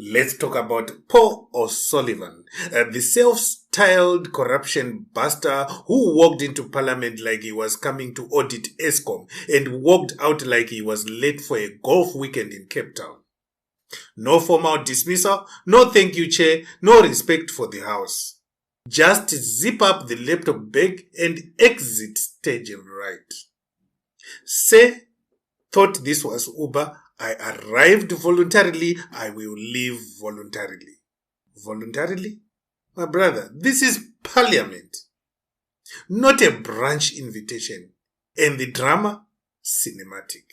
Let's talk about Paul O'Sullivan, the self-styled corruption buster who walked into Parliament like he was coming to audit ESCOM and walked out like he was late for a golf weekend in Cape Town. No formal dismissal, no thank you chair, no respect for the house. Just zip up the laptop bag and exit stage right. Say, thought this was Uber. I arrived voluntarily, I will leave voluntarily. Voluntarily? My brother, this is Parliament. Not a branch invitation. And the drama, cinematic.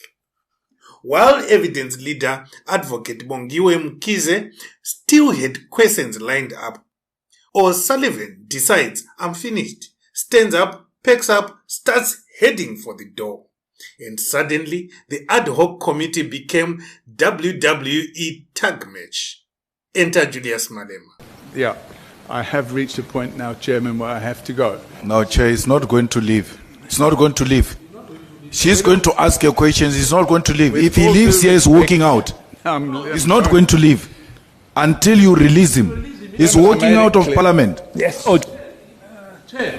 While evidence leader, Advocate Bongiwe Mkize, still had questions lined up, O'Sullivan decides, I'm finished, stands up, packs up, starts heading for the door. And suddenly, the ad hoc committee became WWE tag match. Enter Julius Malema. Yeah, I have reached a point now, Chairman, where I have to go. No, Chair, it's not going to leave. It's not going to leave. She's going to ask her questions. He's not going to leave. If he leaves here, he's walking out. He's not going to leave until you release him. He's walking out of Parliament. Yes. Chair,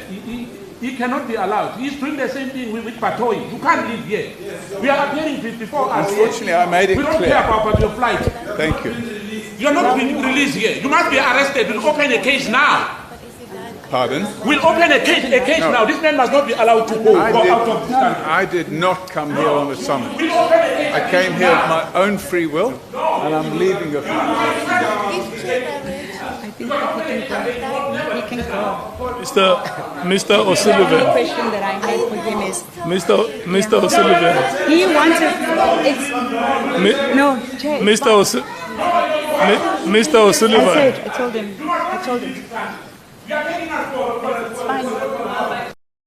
he cannot be allowed. He's doing the same thing with Batoyi. You can't live here. Yes. We are appearing before us. Unfortunately, I made it clear. We don't care about your flight. Thank you. You're not being released here. You must be arrested. We'll open a case now. Pardon? We'll open a case no. Now. This man must not be allowed to go out of this country. I did not come here on a summons. I came here of my own free will, and I'm leaving of I think he can go. Mr. O'Sullivan. The question that I had for him is Mr. O'Sullivan. He wanted no, Jay. Mr. O'Sullivan. I told him. It's fine.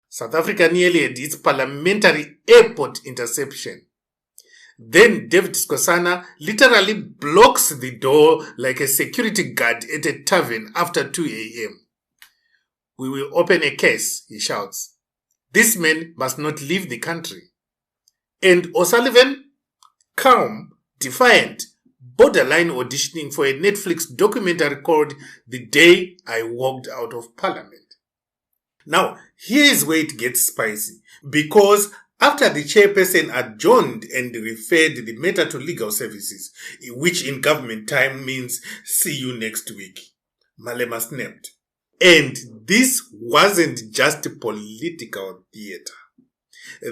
South Africa nearly had its parliamentary airport interception. Then David Skosana literally blocks the door like a security guard at a tavern after 2 a.m. We will open a case, he shouts. This man must not leave the country. And O'Sullivan, calm, defiant, borderline auditioning for a Netflix documentary called The Day I Walked Out of Parliament. Now, here's where it gets spicy, because after the chairperson adjourned and referred the matter to legal services, which in government time means see you next week, Malema snapped. And this wasn't just political theater.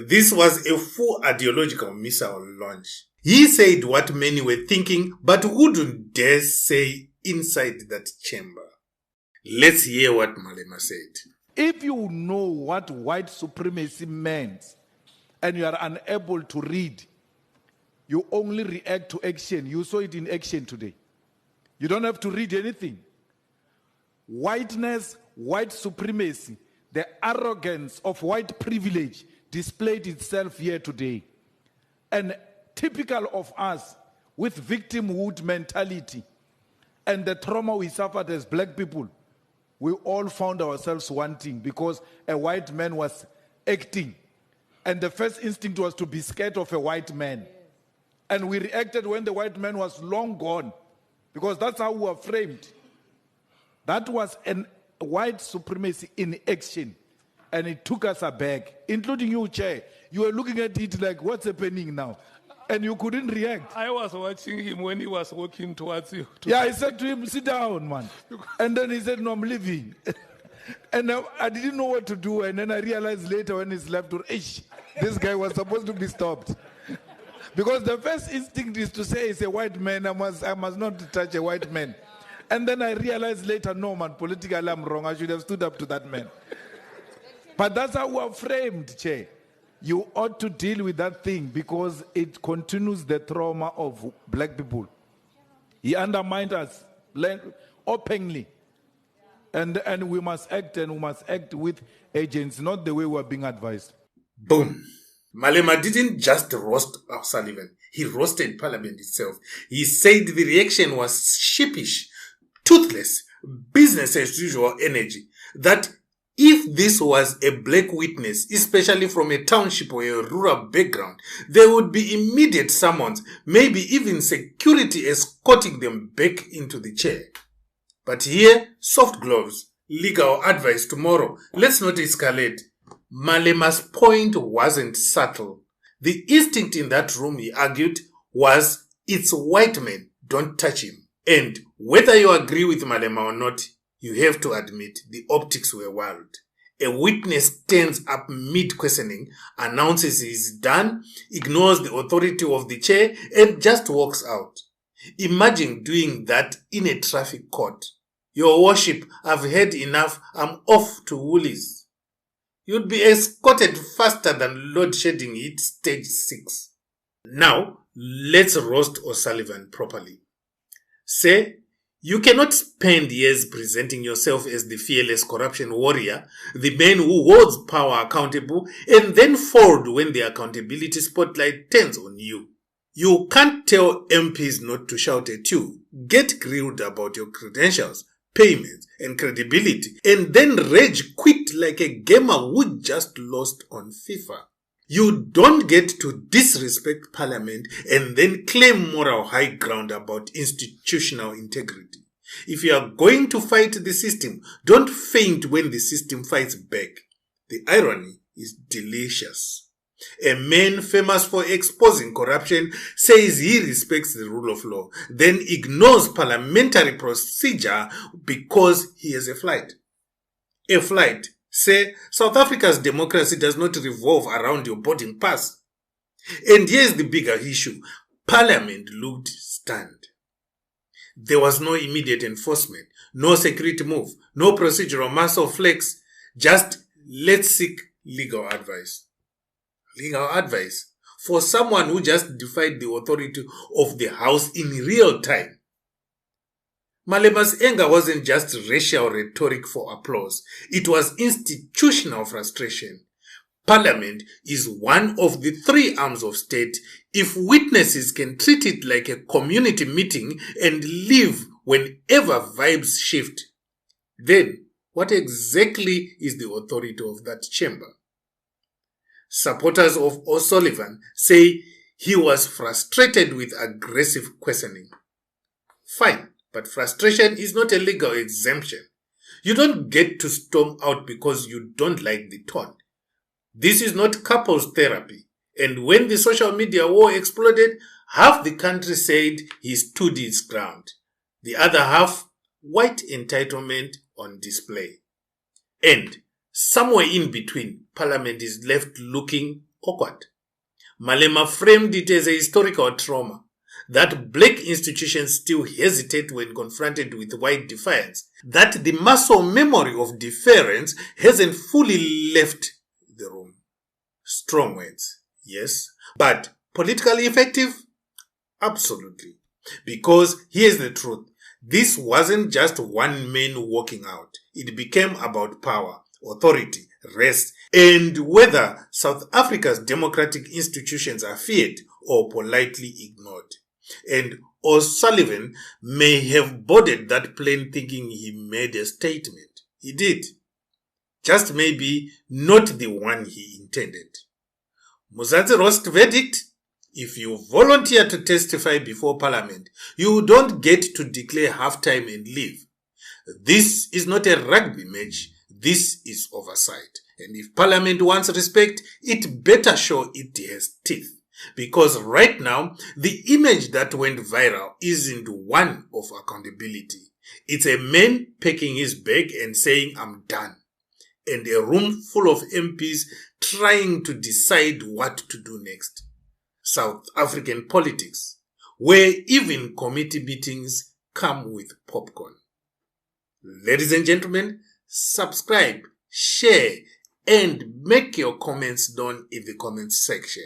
This was a full ideological missile launch. He said what many were thinking, but wouldn't dare say inside that chamber. Let's hear what Malema said. If you know what white supremacy meant, and you are unable to read, you only react to action. You saw it in action today. You don't have to read anything. Whiteness, white supremacy, the arrogance of white privilege displayed itself here today. And typical of us with victimhood mentality and the trauma we suffered as black people, we all found ourselves wanting because a white man was acting. And the first instinct was to be scared of a white man. And we reacted when the white man was long gone, because that's how we were framed. That was a white supremacy in action. And it took us aback, including you, Chair. You were looking at it like, what's happening now? And you couldn't react. I was watching him when he was walking towards you. Yeah, I said to him, sit down, man. And then he said, no, I'm leaving. And I didn't know what to do. And then I realized later when he's left, this guy was supposed to be stopped. Because the first instinct is to say he's a white man. I must not touch a white man. And then I realized later, no, man, politically I'm wrong. I should have stood up to that man. But that's how we are framed, Chair. You ought to deal with that thing because it continues the trauma of black people. He undermined us openly. And we must act with agents, not the way we are being advised. Boom. Malema didn't just roast O'Sullivan. He roasted Parliament itself. He said the reaction was sheepish, toothless, business as usual energy. That If this was a black witness, especially from a township or a rural background, there would be immediate summons, maybe even security escorting them back into the chair. But here, soft gloves, legal advice tomorrow. Let's not escalate. Malema's point wasn't subtle. The instinct in that room, he argued, was, it's white men, don't touch him. And whether you agree with Malema or not, you have to admit the optics were wild. A witness stands up mid-questioning, announces he's done, ignores the authority of the chair, and just walks out. Imagine doing that in a traffic court. Your worship, I've had enough, I'm off to Woolies. You'd be escorted faster than load shedding hit stage 6. Now, let's roast O'Sullivan properly. Say, you cannot spend years presenting yourself as the fearless corruption warrior, the man who holds power accountable, and then fold when the accountability spotlight turns on you. You can't tell MPs not to shout at you, get grilled about your credentials, payments, and credibility, and then rage quit like a gamer who just lost on FIFA. You don't get to disrespect Parliament and then claim moral high ground about institutional integrity. If you are going to fight the system, don't faint when the system fights back. The irony is delicious. A man famous for exposing corruption says he respects the rule of law, then ignores parliamentary procedure because he has a flight. A flight. Say, South Africa's democracy does not revolve around your boarding pass. And here's the bigger issue. Parliament looked stunned. There was no immediate enforcement, no security move, no procedural muscle flex, just let's seek legal advice. Legal advice for someone who just defied the authority of the House in real time. Malema's anger wasn't just racial rhetoric for applause. It was institutional frustration. Parliament is one of the 3 arms of state. If witnesses can treat it like a community meeting and leave whenever vibes shift, then what exactly is the authority of that chamber? Supporters of O'Sullivan say he was frustrated with aggressive questioning. Fine. But frustration is not a legal exemption. You don't get to storm out because you don't like the tone. This is not couples therapy. And when the social media war exploded, half the country said he stood his ground. The other half, white entitlement on display. And somewhere in between, Parliament is left looking awkward. Malema framed it as a historical trauma. That black institutions still hesitate when confronted with white defiance. That the muscle memory of deference hasn't fully left the room. Strong words, yes. But politically effective? Absolutely. Because here's the truth. This wasn't just one man walking out. It became about power, authority, rest, and whether South Africa's democratic institutions are feared or politely ignored. And O'Sullivan may have boarded that plane thinking he made a statement. He did. Just maybe not the one he intended. Mzansi roast verdict? If you volunteer to testify before Parliament, you don't get to declare halftime and leave. This is not a rugby match. This is oversight. And if Parliament wants respect, it better show it has teeth. Because right now, the image that went viral isn't one of accountability. It's a man packing his bag and saying, I'm done. And a room full of MPs trying to decide what to do next. South African politics, where even committee meetings come with popcorn. Ladies and gentlemen, subscribe, share, and make your comments known in the comments section.